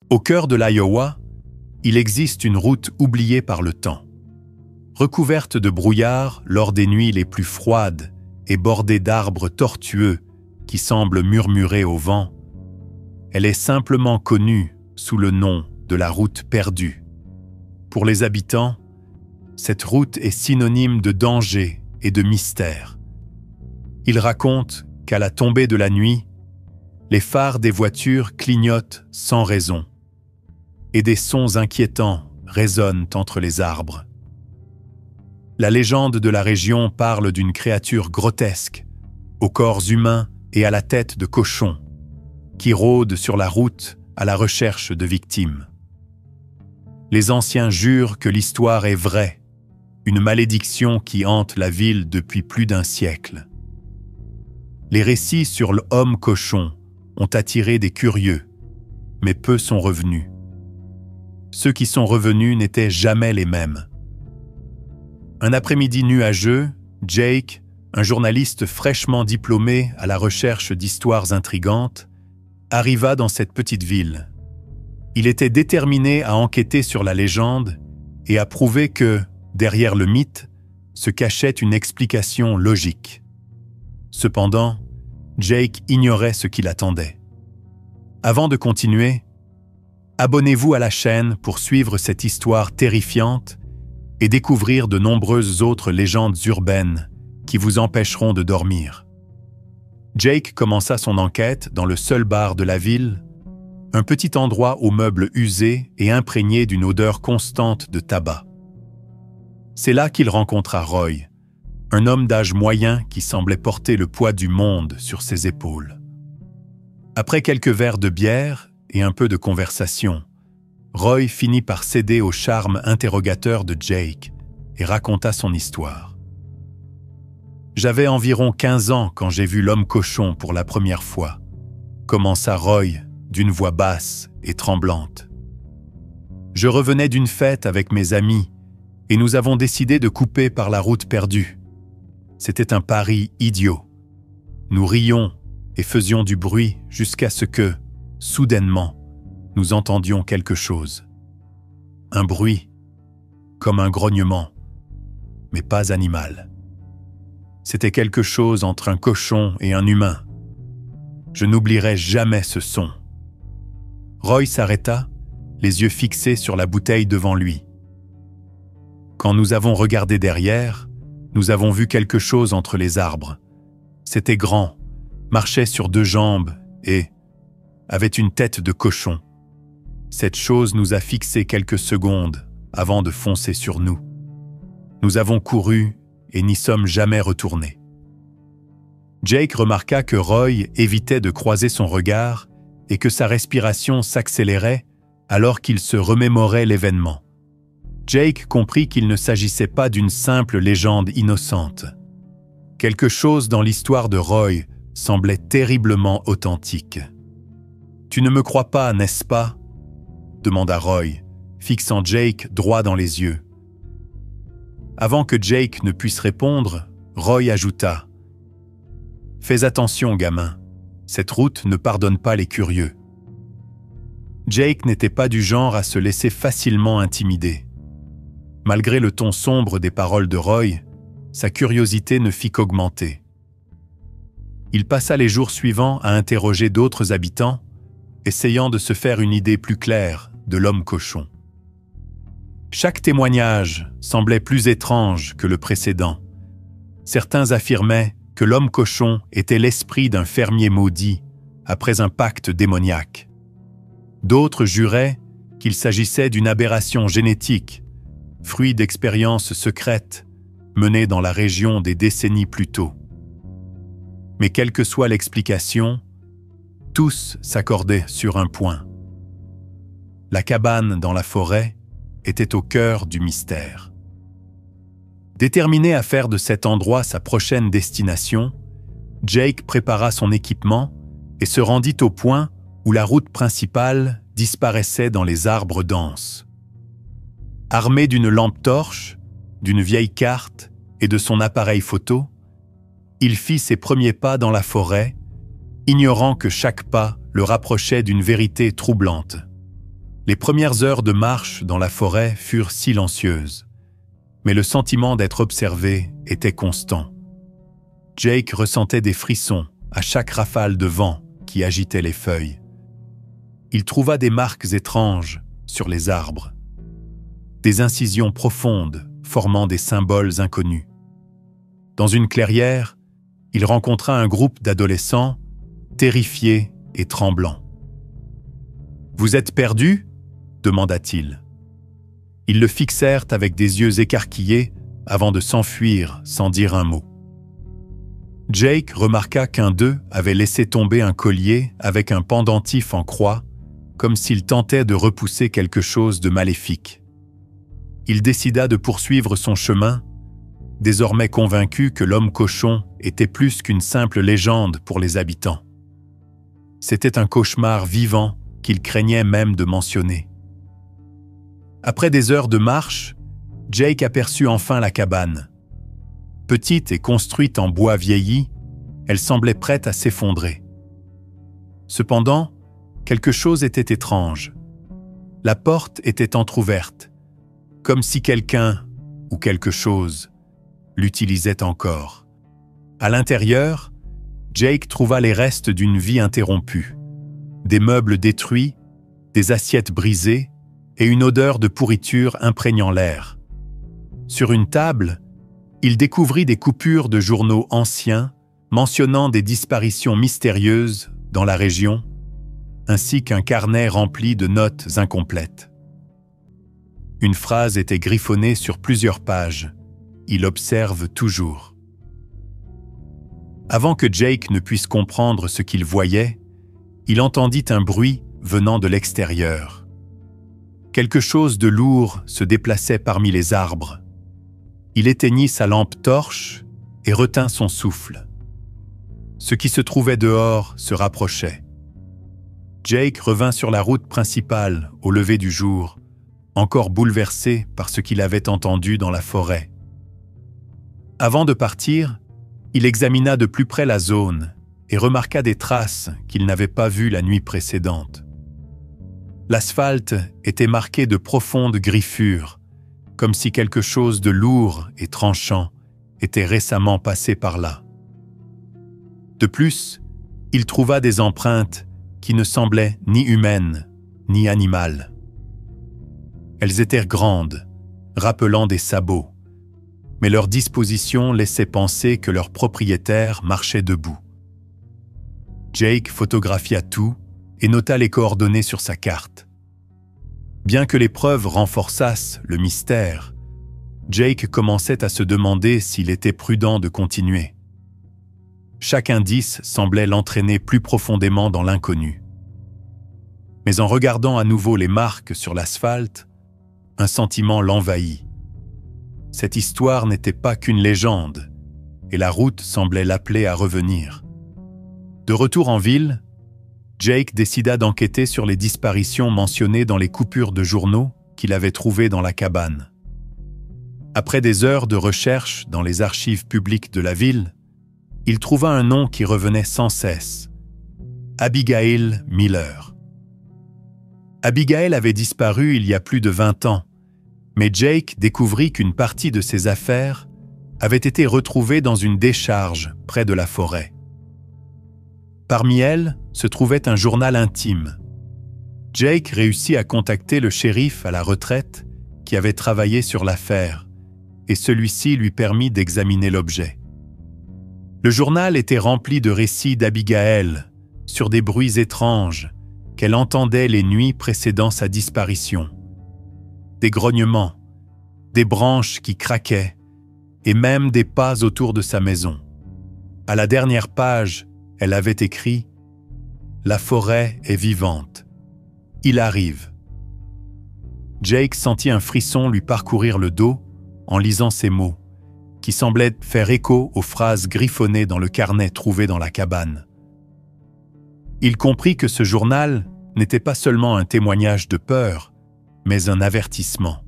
Au cœur de l'Iowa, il existe une route oubliée par le temps. Recouverte de brouillard lors des nuits les plus froides et bordée d'arbres tortueux qui semblent murmurer au vent, elle est simplement connue sous le nom de la route perdue. Pour les habitants, cette route est synonyme de danger et de mystère. Ils racontent qu'à la tombée de la nuit, les phares des voitures clignotent sans raison et des sons inquiétants résonnent entre les arbres. La légende de la région parle d'une créature grotesque, aux corps humains et à la tête de cochon, qui rôde sur la route à la recherche de victimes. Les anciens jurent que l'histoire est vraie, une malédiction qui hante la ville depuis plus d'un siècle. Les récits sur l'homme cochon ont attiré des curieux, mais peu sont revenus. Ceux qui sont revenus n'étaient jamais les mêmes. Un après-midi nuageux, Jake, un journaliste fraîchement diplômé à la recherche d'histoires intrigantes, arriva dans cette petite ville. Il était déterminé à enquêter sur la légende et à prouver que, derrière le mythe, se cachait une explication logique. Cependant, Jake ignorait ce qui l'attendait. Avant de continuer, abonnez-vous à la chaîne pour suivre cette histoire terrifiante et découvrir de nombreuses autres légendes urbaines qui vous empêcheront de dormir. Jake commença son enquête dans le seul bar de la ville, un petit endroit aux meubles usés et imprégné d'une odeur constante de tabac. C'est là qu'il rencontra Roy, un homme d'âge moyen qui semblait porter le poids du monde sur ses épaules. Après quelques verres de bière et un peu de conversation, Roy finit par céder au charme interrogateur de Jake et raconta son histoire. « J'avais environ 15 ans quand j'ai vu l'homme cochon pour la première fois », commença Roy d'une voix basse et tremblante. « Je revenais d'une fête avec mes amis et nous avons décidé de couper par la route perdue. C'était un pari idiot. Nous rions et faisions du bruit jusqu'à ce que, soudainement, nous entendions quelque chose. Un bruit, comme un grognement, mais pas animal. C'était quelque chose entre un cochon et un humain. Je n'oublierai jamais ce son. » Roy s'arrêta, les yeux fixés sur la bouteille devant lui. Quand nous avons regardé derrière, nous avons vu quelque chose entre les arbres. C'était grand, marchait sur 2 jambes et avait une tête de cochon. Cette chose nous a fixés quelques secondes avant de foncer sur nous. Nous avons couru et n'y sommes jamais retournés. Jake remarqua que Roy évitait de croiser son regard et que sa respiration s'accélérait alors qu'il se remémorait l'événement. Jake comprit qu'il ne s'agissait pas d'une simple légende innocente. Quelque chose dans l'histoire de Roy semblait terriblement authentique. « Tu ne me crois pas, n'est-ce pas ?» demanda Roy, fixant Jake droit dans les yeux. Avant que Jake ne puisse répondre, Roy ajouta « Fais attention, gamin, cette route ne pardonne pas les curieux. » Jake n'était pas du genre à se laisser facilement intimider. Malgré le ton sombre des paroles de Roy, sa curiosité ne fit qu'augmenter. Il passa les jours suivants à interroger d'autres habitants, essayant de se faire une idée plus claire de l'homme cochon. Chaque témoignage semblait plus étrange que le précédent. Certains affirmaient que l'homme cochon était l'esprit d'un fermier maudit après un pacte démoniaque. D'autres juraient qu'il s'agissait d'une aberration génétique, fruit d'expériences secrètes menées dans la région des décennies plus tôt. Mais quelle que soit l'explication, tous s'accordaient sur un point. La cabane dans la forêt était au cœur du mystère. Déterminé à faire de cet endroit sa prochaine destination, Jake prépara son équipement et se rendit au point où la route principale disparaissait dans les arbres denses. Armé d'une lampe torche, d'une vieille carte et de son appareil photo, il fit ses premiers pas dans la forêt, ignorant que chaque pas le rapprochait d'une vérité troublante. Les premières heures de marche dans la forêt furent silencieuses, mais le sentiment d'être observé était constant. Jake ressentait des frissons à chaque rafale de vent qui agitait les feuilles. Il trouva des marques étranges sur les arbres, des incisions profondes formant des symboles inconnus. Dans une clairière, il rencontra un groupe d'adolescents, terrifiés et tremblants. « Vous êtes perdus ?» demanda-t-il. Ils le fixèrent avec des yeux écarquillés avant de s'enfuir sans dire un mot. Jake remarqua qu'un d'eux avait laissé tomber un collier avec un pendentif en croix, comme s'il tentait de repousser quelque chose de maléfique. Il décida de poursuivre son chemin, désormais convaincu que l'homme cochon était plus qu'une simple légende pour les habitants. C'était un cauchemar vivant qu'il craignait même de mentionner. Après des heures de marche, Jake aperçut enfin la cabane. Petite et construite en bois vieilli, elle semblait prête à s'effondrer. Cependant, quelque chose était étrange. La porte était entr'ouverte, comme si quelqu'un ou quelque chose l'utilisait encore. À l'intérieur, Jake trouva les restes d'une vie interrompue, des meubles détruits, des assiettes brisées et une odeur de pourriture imprégnant l'air. Sur une table, il découvrit des coupures de journaux anciens mentionnant des disparitions mystérieuses dans la région, ainsi qu'un carnet rempli de notes incomplètes. Une phrase était griffonnée sur plusieurs pages. « Il observe toujours ». Avant que Jake ne puisse comprendre ce qu'il voyait, il entendit un bruit venant de l'extérieur. Quelque chose de lourd se déplaçait parmi les arbres. Il éteignit sa lampe torche et retint son souffle. Ce qui se trouvait dehors se rapprochait. Jake revint sur la route principale au lever du jour, encore bouleversé par ce qu'il avait entendu dans la forêt. Avant de partir, il examina de plus près la zone et remarqua des traces qu'il n'avait pas vues la nuit précédente. L'asphalte était marqué de profondes griffures, comme si quelque chose de lourd et tranchant était récemment passé par là. De plus, il trouva des empreintes qui ne semblaient ni humaines ni animales. Elles étaient grandes, rappelant des sabots, mais leur disposition laissait penser que leur propriétaire marchait debout. Jake photographia tout et nota les coordonnées sur sa carte. Bien que les preuves renforçassent le mystère, Jake commençait à se demander s'il était prudent de continuer. Chaque indice semblait l'entraîner plus profondément dans l'inconnu. Mais en regardant à nouveau les marques sur l'asphalte, un sentiment l'envahit. Cette histoire n'était pas qu'une légende, et la route semblait l'appeler à revenir. De retour en ville, Jake décida d'enquêter sur les disparitions mentionnées dans les coupures de journaux qu'il avait trouvées dans la cabane. Après des heures de recherche dans les archives publiques de la ville, il trouva un nom qui revenait sans cesse, Abigail Miller. Abigail avait disparu il y a plus de 20 ans, mais Jake découvrit qu'une partie de ses affaires avait été retrouvée dans une décharge près de la forêt. Parmi elles se trouvait un journal intime. Jake réussit à contacter le shérif à la retraite qui avait travaillé sur l'affaire, et celui-ci lui permit d'examiner l'objet. Le journal était rempli de récits d'Abigail sur des bruits étranges qu'elle entendait les nuits précédant sa disparition. Des grognements, des branches qui craquaient et même des pas autour de sa maison. À la dernière page, elle avait écrit « La forêt est vivante. Il arrive. » Jake sentit un frisson lui parcourir le dos en lisant ces mots, qui semblaient faire écho aux phrases griffonnées dans le carnet trouvé dans la cabane. Il comprit que ce journal n'était pas seulement un témoignage de peur, mais un avertissement.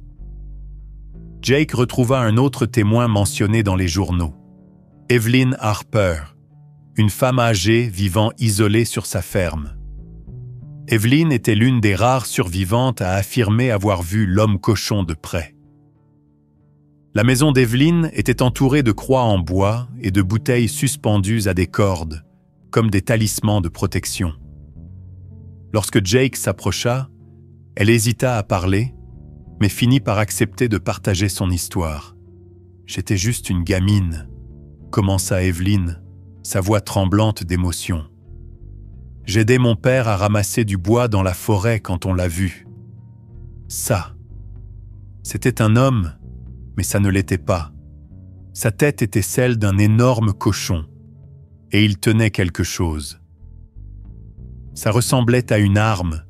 Jake retrouva un autre témoin mentionné dans les journaux, Evelyn Harper, une femme âgée vivant isolée sur sa ferme. Evelyn était l'une des rares survivantes à affirmer avoir vu l'homme-cochon de près. La maison d'Evelyn était entourée de croix en bois et de bouteilles suspendues à des cordes, comme des talismans de protection. Lorsque Jake s'approcha, elle hésita à parler, mais finit par accepter de partager son histoire. « J'étais juste une gamine », commença Evelyn, sa voix tremblante d'émotion. « J'aidais mon père à ramasser du bois dans la forêt quand on l'a vu. Ça. C'était un homme, mais ça ne l'était pas. Sa tête était celle d'un énorme cochon, et il tenait quelque chose. Ça ressemblait à une arme,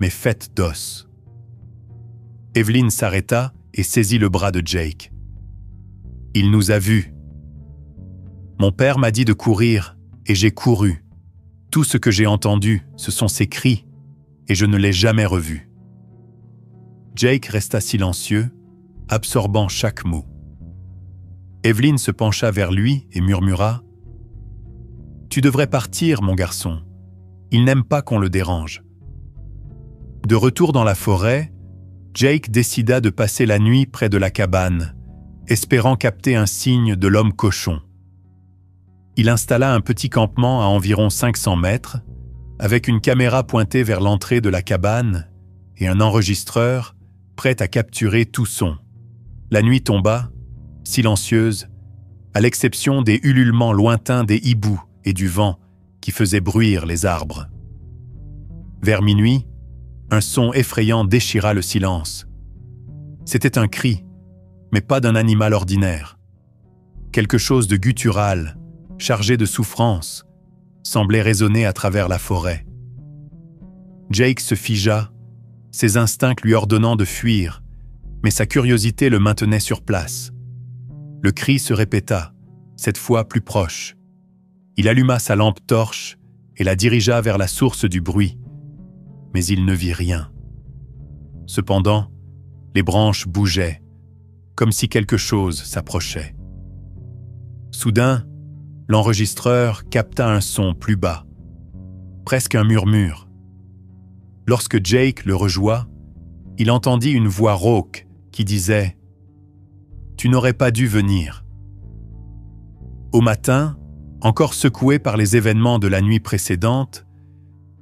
mais faite d'os. » Evelyn s'arrêta et saisit le bras de Jake. « Il nous a vus. Mon père m'a dit de courir, et j'ai couru. Tout ce que j'ai entendu, ce sont ses cris, et je ne l'ai jamais revu. » Jake resta silencieux, absorbant chaque mot. Evelyn se pencha vers lui et murmura « Tu devrais partir, mon garçon. Il n'aime pas qu'on le dérange. » De retour dans la forêt, Jake décida de passer la nuit près de la cabane, espérant capter un signe de l'homme-cochon. Il installa un petit campement à environ 500 mètres, avec une caméra pointée vers l'entrée de la cabane et un enregistreur prêt à capturer tout son. La nuit tomba, silencieuse, à l'exception des ululements lointains des hiboux et du vent qui faisaient bruire les arbres. Vers minuit, un son effrayant déchira le silence. C'était un cri, mais pas d'un animal ordinaire. Quelque chose de guttural, chargé de souffrance, semblait résonner à travers la forêt. Jake se figea, ses instincts lui ordonnant de fuir, mais sa curiosité le maintenait sur place. Le cri se répéta, cette fois plus proche. Il alluma sa lampe torche et la dirigea vers la source du bruit, mais il ne vit rien. Cependant, les branches bougeaient, comme si quelque chose s'approchait. Soudain, l'enregistreur capta un son plus bas, presque un murmure. Lorsque Jake le rejoint, il entendit une voix rauque qui disait « Tu n'aurais pas dû venir ». Au matin, encore secoué par les événements de la nuit précédente,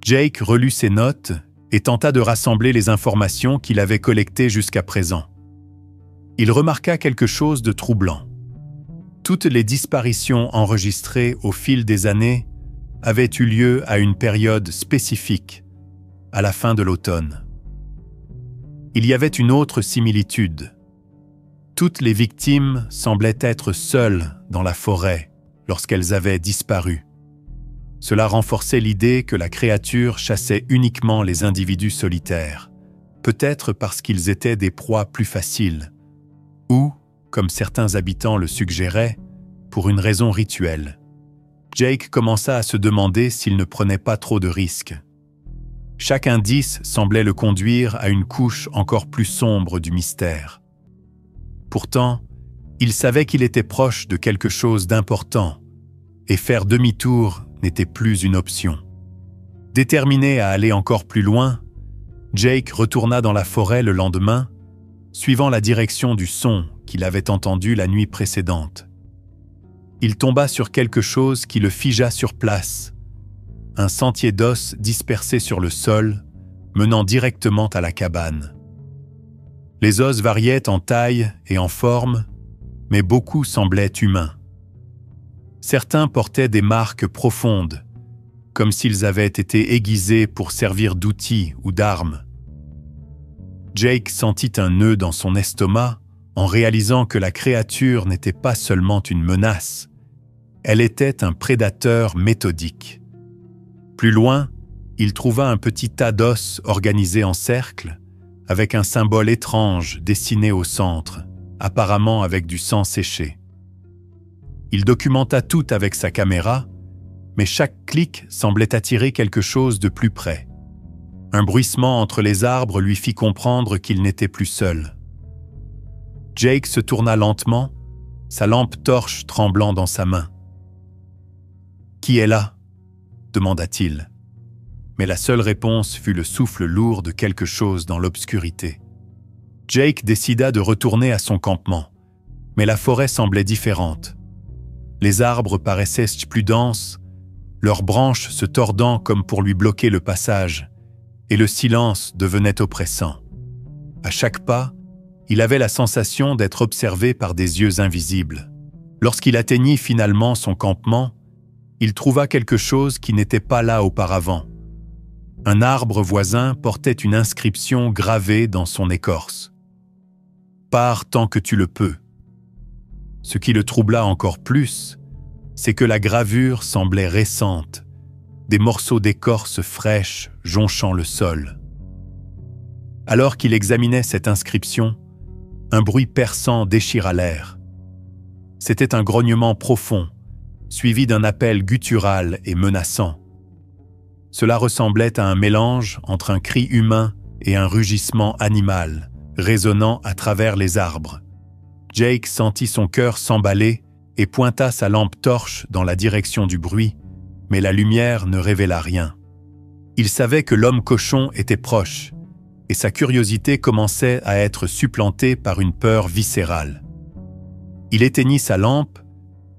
Jake relut ses notes et tenta de rassembler les informations qu'il avait collectées jusqu'à présent. Il remarqua quelque chose de troublant. Toutes les disparitions enregistrées au fil des années avaient eu lieu à une période spécifique, à la fin de l'automne. Il y avait une autre similitude. Toutes les victimes semblaient être seules dans la forêt lorsqu'elles avaient disparu. Cela renforçait l'idée que la créature chassait uniquement les individus solitaires, peut-être parce qu'ils étaient des proies plus faciles, ou, comme certains habitants le suggéraient, pour une raison rituelle. Jake commença à se demander s'il ne prenait pas trop de risques. Chaque indice semblait le conduire à une couche encore plus sombre du mystère. Pourtant, il savait qu'il était proche de quelque chose d'important, et faire demi-tour n'était plus une option. Déterminé à aller encore plus loin, Jake retourna dans la forêt le lendemain, suivant la direction du son qu'il avait entendu la nuit précédente. Il tomba sur quelque chose qui le figea sur place, un sentier d'os dispersé sur le sol, menant directement à la cabane. Les os variaient en taille et en forme, mais beaucoup semblaient humains. Certains portaient des marques profondes, comme s'ils avaient été aiguisés pour servir d'outils ou d'armes. Jake sentit un nœud dans son estomac en réalisant que la créature n'était pas seulement une menace, elle était un prédateur méthodique. Plus loin, il trouva un petit tas d'os organisés en cercle, avec un symbole étrange dessiné au centre, apparemment avec du sang séché. Il documenta tout avec sa caméra, mais chaque clic semblait attirer quelque chose de plus près. Un bruissement entre les arbres lui fit comprendre qu'il n'était plus seul. Jake se tourna lentement, sa lampe torche tremblant dans sa main. « Qui est là ?» demanda-t-il. mais la seule réponse fut le souffle lourd de quelque chose dans l'obscurité. Jake décida de retourner à son campement, mais la forêt semblait différente. Les arbres paraissaient plus denses, leurs branches se tordant comme pour lui bloquer le passage, et le silence devenait oppressant. À chaque pas, il avait la sensation d'être observé par des yeux invisibles. Lorsqu'il atteignit finalement son campement, il trouva quelque chose qui n'était pas là auparavant. Un arbre voisin portait une inscription gravée dans son écorce. « Pars tant que tu le peux ». Ce qui le troubla encore plus, c'est que la gravure semblait récente, des morceaux d'écorce fraîche jonchant le sol. Alors qu'il examinait cette inscription, un bruit perçant déchira l'air. C'était un grognement profond, suivi d'un appel guttural et menaçant. Cela ressemblait à un mélange entre un cri humain et un rugissement animal, résonnant à travers les arbres. Jake sentit son cœur s'emballer et pointa sa lampe torche dans la direction du bruit, mais la lumière ne révéla rien. Il savait que l'homme cochon était proche, et sa curiosité commençait à être supplantée par une peur viscérale. Il éteignit sa lampe,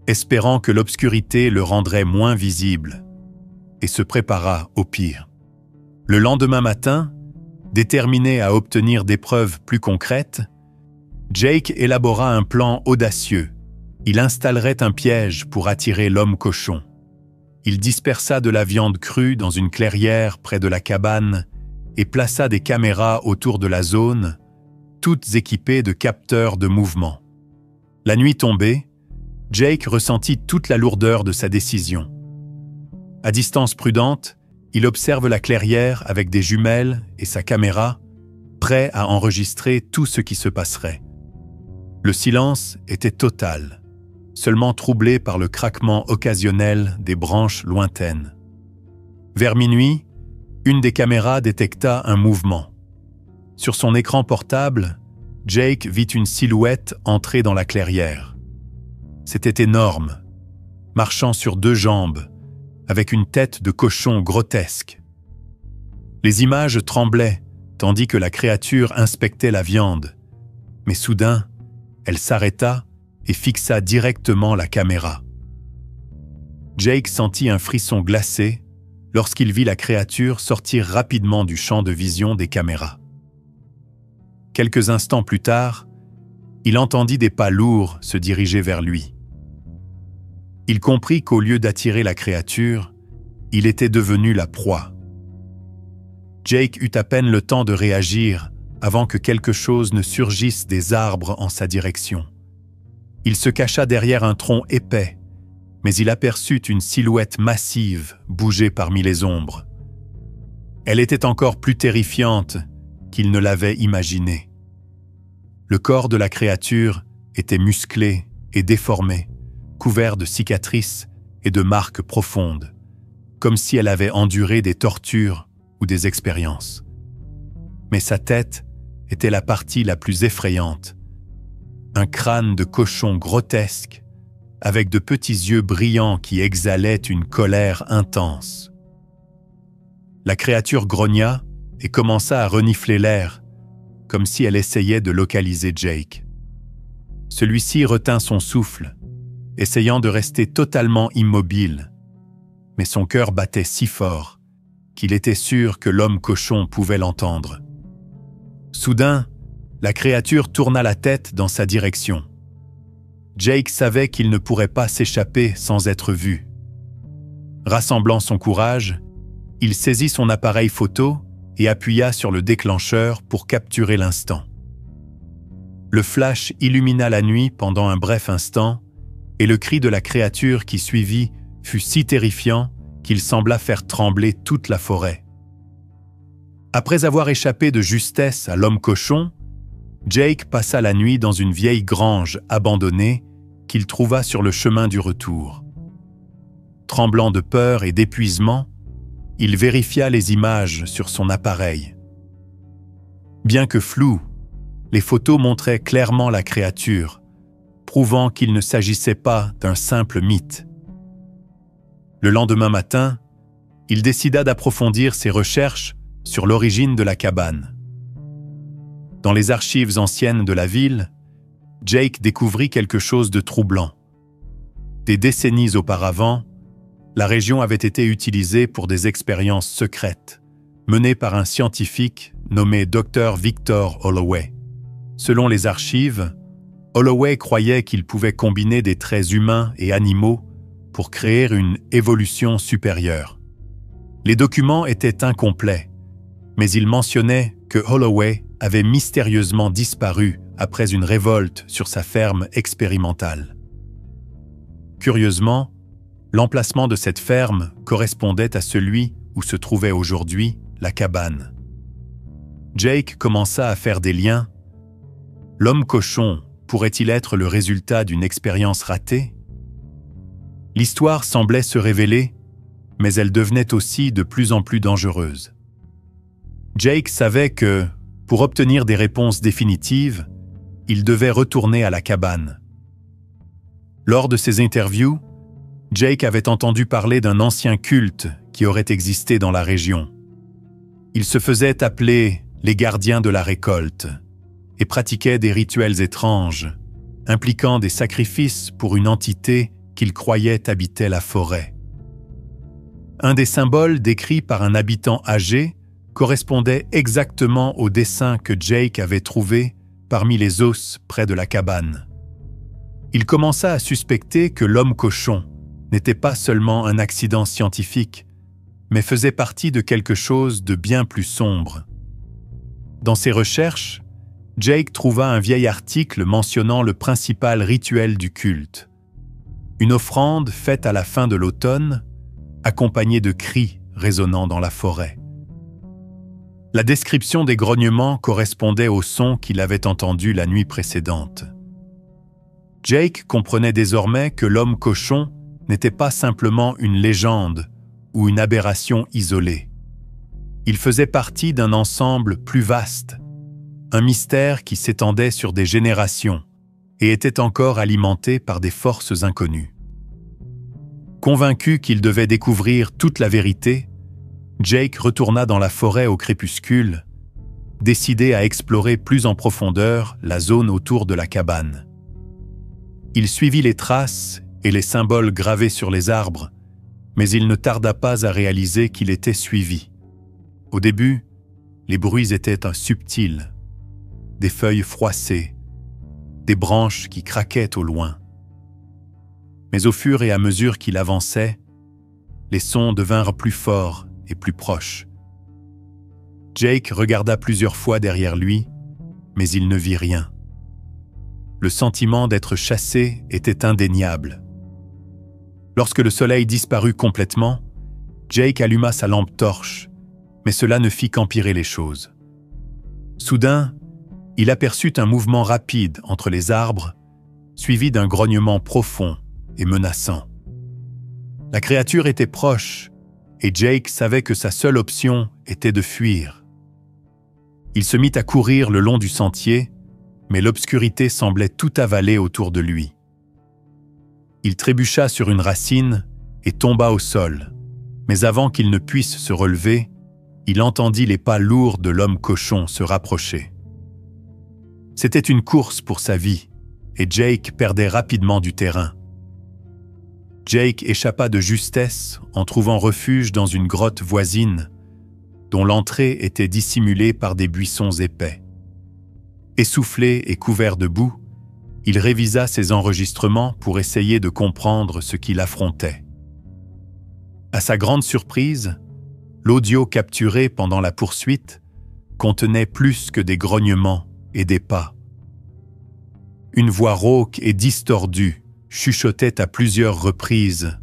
espérant que l'obscurité le rendrait moins visible, et se prépara au pire. Le lendemain matin, déterminé à obtenir des preuves plus concrètes, Jake élabora un plan audacieux. Il installerait un piège pour attirer l'homme cochon. Il dispersa de la viande crue dans une clairière près de la cabane et plaça des caméras autour de la zone, toutes équipées de capteurs de mouvement. La nuit tombée, Jake ressentit toute la lourdeur de sa décision. À distance prudente, il observe la clairière avec des jumelles et sa caméra, prêt à enregistrer tout ce qui se passerait. Le silence était total, seulement troublé par le craquement occasionnel des branches lointaines. Vers minuit, une des caméras détecta un mouvement. Sur son écran portable, Jake vit une silhouette entrer dans la clairière. C'était énorme, marchant sur deux jambes, avec une tête de cochon grotesque. Les images tremblaient, tandis que la créature inspectait la viande. Mais soudain, elle s'arrêta et fixa directement la caméra. Jake sentit un frisson glacé lorsqu'il vit la créature sortir rapidement du champ de vision des caméras. Quelques instants plus tard, il entendit des pas lourds se diriger vers lui. Il comprit qu'au lieu d'attirer la créature, il était devenu la proie. Jake eut à peine le temps de réagir avant que quelque chose ne surgisse des arbres en sa direction. Il se cacha derrière un tronc épais, mais il aperçut une silhouette massive bouger parmi les ombres. Elle était encore plus terrifiante qu'il ne l'avait imaginé. Le corps de la créature était musclé et déformé, couvert de cicatrices et de marques profondes, comme si elle avait enduré des tortures ou des expériences. Mais sa tête était la partie la plus effrayante. Un crâne de cochon grotesque, avec de petits yeux brillants qui exhalaient une colère intense. La créature grogna et commença à renifler l'air, comme si elle essayait de localiser Jake. Celui-ci retint son souffle, essayant de rester totalement immobile, mais son cœur battait si fort qu'il était sûr que l'homme cochon pouvait l'entendre. Soudain, la créature tourna la tête dans sa direction. Jake savait qu'il ne pourrait pas s'échapper sans être vu. Rassemblant son courage, il saisit son appareil photo et appuya sur le déclencheur pour capturer l'instant. Le flash illumina la nuit pendant un bref instant, et le cri de la créature qui suivit fut si terrifiant qu'il sembla faire trembler toute la forêt. Après avoir échappé de justesse à l'homme cochon, Jake passa la nuit dans une vieille grange abandonnée qu'il trouva sur le chemin du retour. Tremblant de peur et d'épuisement, il vérifia les images sur son appareil. Bien que floues, les photos montraient clairement la créature, prouvant qu'il ne s'agissait pas d'un simple mythe. Le lendemain matin, il décida d'approfondir ses recherches sur l'origine de la cabane. Dans les archives anciennes de la ville, Jake découvrit quelque chose de troublant. Des décennies auparavant, la région avait été utilisée pour des expériences secrètes, menées par un scientifique nommé Dr. Victor Holloway. Selon les archives, Holloway croyait qu'il pouvait combiner des traits humains et animaux pour créer une évolution supérieure. Les documents étaient incomplets, mais ils mentionnaient que Holloway avait mystérieusement disparu après une révolte sur sa ferme expérimentale. Curieusement, l'emplacement de cette ferme correspondait à celui où se trouvait aujourd'hui la cabane. Jake commença à faire des liens. L'homme cochon pourrait-il être le résultat d'une expérience ratée? L'histoire semblait se révéler, mais elle devenait aussi de plus en plus dangereuse. Jake savait que, pour obtenir des réponses définitives, il devait retourner à la cabane. Lors de ses interviews, Jake avait entendu parler d'un ancien culte qui aurait existé dans la région. Il se faisait appeler les gardiens de la récolte et pratiquait des rituels étranges, impliquant des sacrifices pour une entité qu'il croyait habitait la forêt. Un des symboles décrits par un habitant âgé correspondait exactement au dessin que Jake avait trouvé parmi les os près de la cabane. Il commença à suspecter que l'homme cochon n'était pas seulement un accident scientifique, mais faisait partie de quelque chose de bien plus sombre. Dans ses recherches, Jake trouva un vieil article mentionnant le principal rituel du culte. Une offrande faite à la fin de l'automne, accompagnée de cris résonnant dans la forêt. La description des grognements correspondait au son qu'il avait entendu la nuit précédente. Jake comprenait désormais que l'homme cochon n'était pas simplement une légende ou une aberration isolée. Il faisait partie d'un ensemble plus vaste, un mystère qui s'étendait sur des générations et était encore alimenté par des forces inconnues. Convaincu qu'il devait découvrir toute la vérité, Jake retourna dans la forêt au crépuscule, décidé à explorer plus en profondeur la zone autour de la cabane. Il suivit les traces et les symboles gravés sur les arbres, mais il ne tarda pas à réaliser qu'il était suivi. Au début, les bruits étaient subtils, des feuilles froissées, des branches qui craquaient au loin. Mais au fur et à mesure qu'il avançait, les sons devinrent plus forts et plus proches. Jake regarda plusieurs fois derrière lui, mais il ne vit rien. Le sentiment d'être chassé était indéniable. Lorsque le soleil disparut complètement, Jake alluma sa lampe torche, mais cela ne fit qu'empirer les choses. Soudain, il aperçut un mouvement rapide entre les arbres, suivi d'un grognement profond et menaçant. La créature était proche, et Jake savait que sa seule option était de fuir. Il se mit à courir le long du sentier, mais l'obscurité semblait tout avaler autour de lui. Il trébucha sur une racine et tomba au sol, mais avant qu'il ne puisse se relever, il entendit les pas lourds de l'homme cochon se rapprocher. C'était une course pour sa vie, et Jake perdait rapidement du terrain. Jake échappa de justesse en trouvant refuge dans une grotte voisine, dont l'entrée était dissimulée par des buissons épais. Essoufflé et couvert de boue, il révisa ses enregistrements pour essayer de comprendre ce qu'il affrontait. À sa grande surprise, l'audio capturé pendant la poursuite contenait plus que des grognements et des pas. Une voix rauque et distordue chuchotait à plusieurs reprises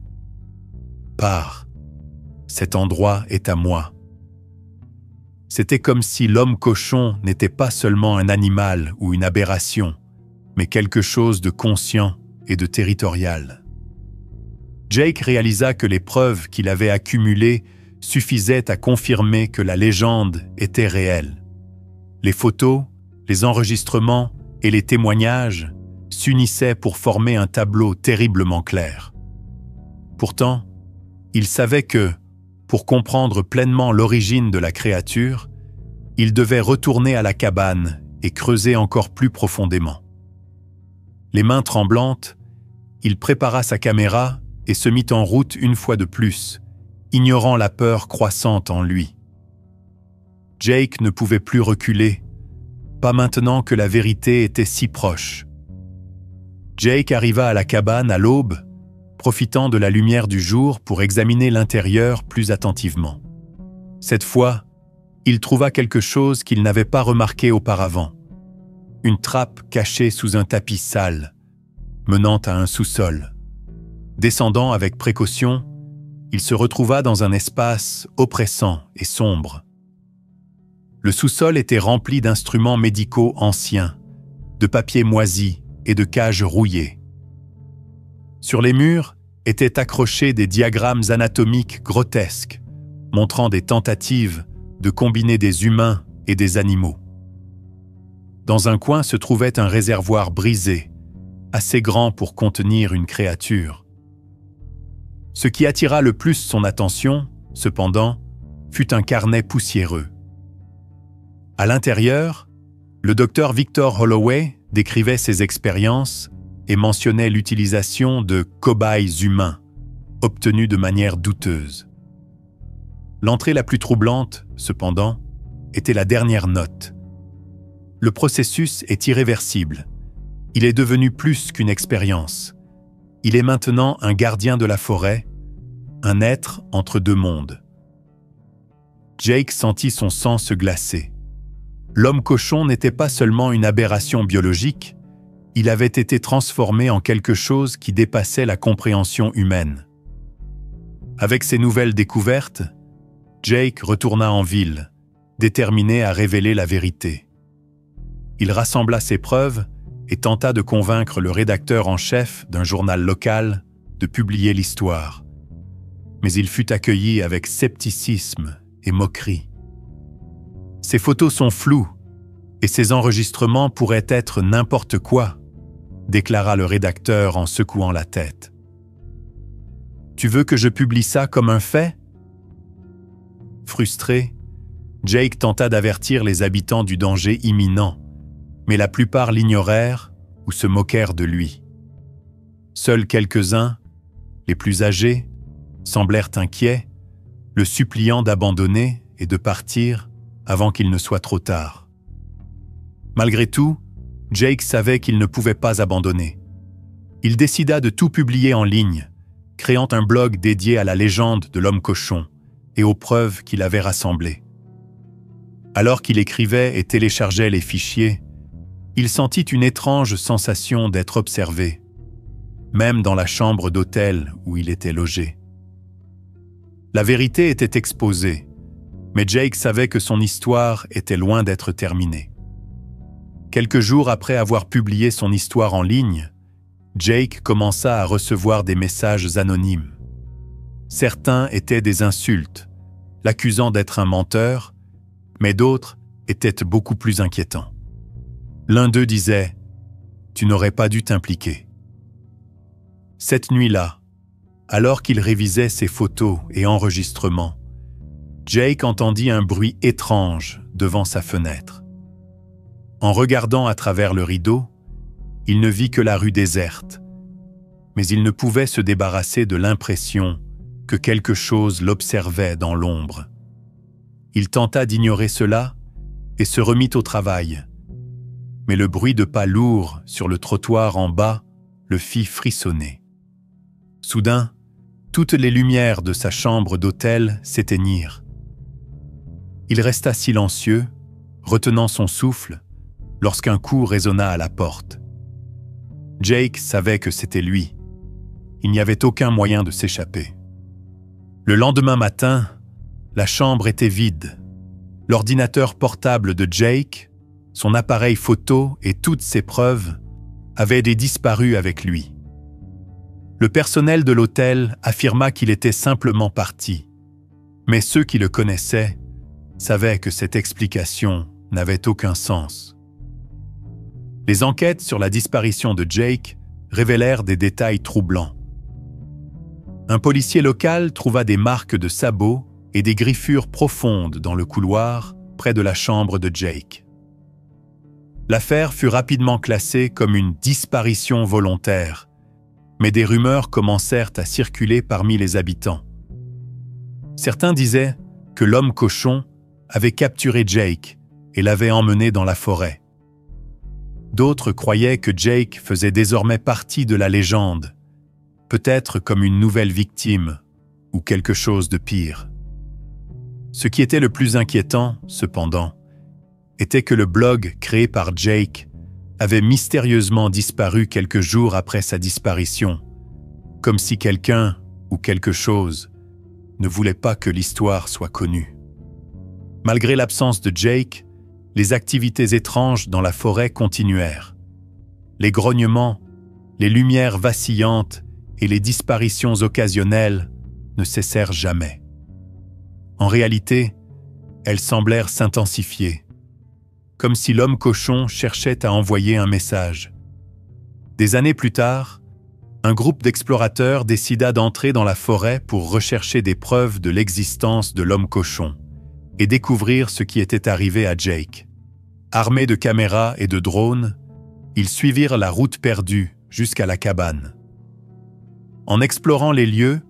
« Pars, cet endroit est à moi ». C'était comme si l'homme cochon n'était pas seulement un animal ou une aberration, mais quelque chose de conscient et de territorial. Jake réalisa que les preuves qu'il avait accumulées suffisaient à confirmer que la légende était réelle. Les photos, les enregistrements et les témoignages s'unissaient pour former un tableau terriblement clair. Pourtant, il savait que, pour comprendre pleinement l'origine de la créature, il devait retourner à la cabane et creuser encore plus profondément. Les mains tremblantes, il prépara sa caméra et se mit en route une fois de plus, ignorant la peur croissante en lui. Jake ne pouvait plus reculer, pas maintenant que la vérité était si proche. Jake arriva à la cabane à l'aube, profitant de la lumière du jour pour examiner l'intérieur plus attentivement. Cette fois, il trouva quelque chose qu'il n'avait pas remarqué auparavant. Une trappe cachée sous un tapis sale, menant à un sous-sol. Descendant avec précaution, il se retrouva dans un espace oppressant et sombre. Le sous-sol était rempli d'instruments médicaux anciens, de papier moisi et de cages rouillées. Sur les murs étaient accrochés des diagrammes anatomiques grotesques, montrant des tentatives de combiner des humains et des animaux. Dans un coin se trouvait un réservoir brisé, assez grand pour contenir une créature. Ce qui attira le plus son attention, cependant, fut un carnet poussiéreux. À l'intérieur, le docteur Victor Holloway décrivait ses expériences et mentionnait l'utilisation de cobayes humains, obtenus de manière douteuse. L'entrée la plus troublante, cependant, était la dernière note. Le processus est irréversible. Il est devenu plus qu'une expérience. Il est maintenant un gardien de la forêt, un être entre deux mondes. Jake sentit son sang se glacer. L'homme-cochon n'était pas seulement une aberration biologique, il avait été transformé en quelque chose qui dépassait la compréhension humaine. Avec ces nouvelles découvertes, Jake retourna en ville, déterminé à révéler la vérité. Il rassembla ses preuves et tenta de convaincre le rédacteur en chef d'un journal local de publier l'histoire. Mais il fut accueilli avec scepticisme et moquerie. Ces photos sont floues et ces enregistrements pourraient être n'importe quoi, déclara le rédacteur en secouant la tête. Tu veux que je publie ça comme un fait? Frustré, Jake tenta d'avertir les habitants du danger imminent, mais la plupart l'ignorèrent ou se moquèrent de lui. Seuls quelques-uns, les plus âgés, semblèrent inquiets, le suppliant d'abandonner et de partir avant qu'il ne soit trop tard. Malgré tout, Jake savait qu'il ne pouvait pas abandonner. Il décida de tout publier en ligne, créant un blog dédié à la légende de l'homme-cochon et aux preuves qu'il avait rassemblées. Alors qu'il écrivait et téléchargeait les fichiers, il sentit une étrange sensation d'être observé, même dans la chambre d'hôtel où il était logé. La vérité était exposée, mais Jake savait que son histoire était loin d'être terminée. Quelques jours après avoir publié son histoire en ligne, Jake commença à recevoir des messages anonymes. Certains étaient des insultes, l'accusant d'être un menteur, mais d'autres étaient beaucoup plus inquiétants. L'un d'eux disait « Tu n'aurais pas dû t'impliquer ». Cette nuit-là, alors qu'il révisait ses photos et enregistrements, Jake entendit un bruit étrange devant sa fenêtre. En regardant à travers le rideau, il ne vit que la rue déserte, mais il ne pouvait se débarrasser de l'impression que quelque chose l'observait dans l'ombre. Il tenta d'ignorer cela et se remit au travail, mais le bruit de pas lourds sur le trottoir en bas le fit frissonner. Soudain, toutes les lumières de sa chambre d'hôtel s'éteignirent. Il resta silencieux, retenant son souffle, lorsqu'un coup résonna à la porte. Jake savait que c'était lui. Il n'y avait aucun moyen de s'échapper. Le lendemain matin, la chambre était vide. L'ordinateur portable de Jake, son appareil photo et toutes ses preuves avaient disparu avec lui. Le personnel de l'hôtel affirma qu'il était simplement parti, mais ceux qui le connaissaient savaient que cette explication n'avait aucun sens. Les enquêtes sur la disparition de Jake révélèrent des détails troublants. Un policier local trouva des marques de sabots et des griffures profondes dans le couloir près de la chambre de Jake. L'affaire fut rapidement classée comme une disparition volontaire, mais des rumeurs commencèrent à circuler parmi les habitants. Certains disaient que l'homme cochon avait capturé Jake et l'avait emmené dans la forêt. D'autres croyaient que Jake faisait désormais partie de la légende, peut-être comme une nouvelle victime ou quelque chose de pire. Ce qui était le plus inquiétant, cependant, était que le blog créé par Jake avait mystérieusement disparu quelques jours après sa disparition, comme si quelqu'un ou quelque chose ne voulait pas que l'histoire soit connue. Malgré l'absence de Jake, les activités étranges dans la forêt continuèrent. Les grognements, les lumières vacillantes et les disparitions occasionnelles ne cessèrent jamais. En réalité, elles semblèrent s'intensifier, comme si l'homme cochon cherchait à envoyer un message. Des années plus tard, un groupe d'explorateurs décida d'entrer dans la forêt pour rechercher des preuves de l'existence de l'homme cochon et découvrir ce qui était arrivé à Jake. Armés de caméras et de drones, ils suivirent la route perdue jusqu'à la cabane. En explorant les lieux,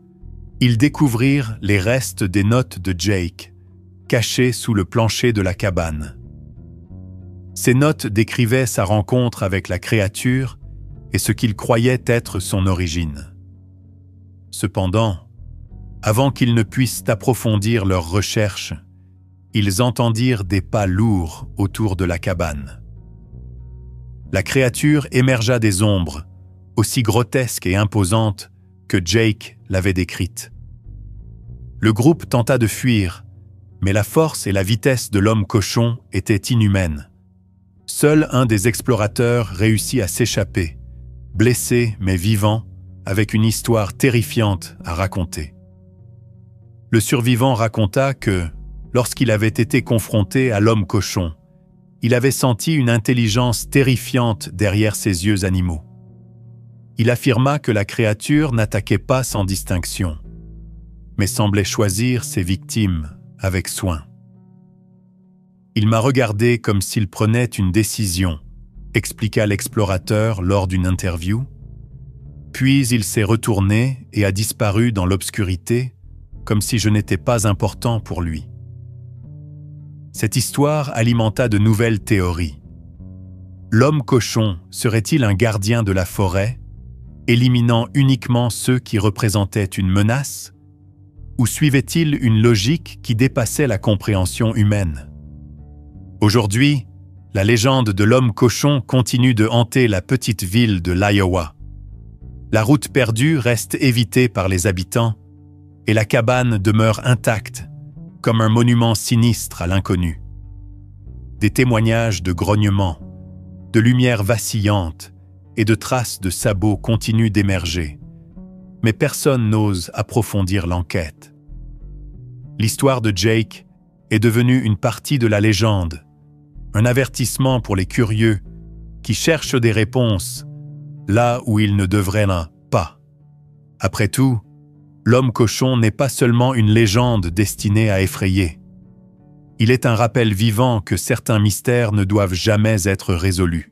ils découvrirent les restes des notes de Jake, cachées sous le plancher de la cabane. Ces notes décrivaient sa rencontre avec la créature et ce qu'ils croyaient être son origine. Cependant, avant qu'ils ne puissent approfondir leurs recherches, ils entendirent des pas lourds autour de la cabane. La créature émergea des ombres, aussi grotesque et imposante que Jake l'avait décrite. Le groupe tenta de fuir, mais la force et la vitesse de l'homme cochon étaient inhumaines. Seul un des explorateurs réussit à s'échapper, blessé mais vivant, avec une histoire terrifiante à raconter. Le survivant raconta que, lorsqu'il avait été confronté à l'homme cochon, il avait senti une intelligence terrifiante derrière ses yeux animaux. Il affirma que la créature n'attaquait pas sans distinction, mais semblait choisir ses victimes avec soin. Il m'a regardé comme s'il prenait une décision, expliqua l'explorateur lors d'une interview. Puis il s'est retourné et a disparu dans l'obscurité, comme si je n'étais pas important pour lui. Cette histoire alimenta de nouvelles théories. L'homme cochon serait-il un gardien de la forêt, éliminant uniquement ceux qui représentaient une menace, ou suivait-il une logique qui dépassait la compréhension humaine? Aujourd'hui, la légende de l'homme cochon continue de hanter la petite ville de l'Iowa. La route perdue reste évitée par les habitants et la cabane demeure intacte, comme un monument sinistre à l'inconnu. Des témoignages de grognements, de lumières vacillantes et de traces de sabots continuent d'émerger, mais personne n'ose approfondir l'enquête. L'histoire de Jake est devenue une partie de la légende, un avertissement pour les curieux qui cherchent des réponses là où ils ne devraient pas. Après tout, l'homme cochon n'est pas seulement une légende destinée à effrayer. Il est un rappel vivant que certains mystères ne doivent jamais être résolus.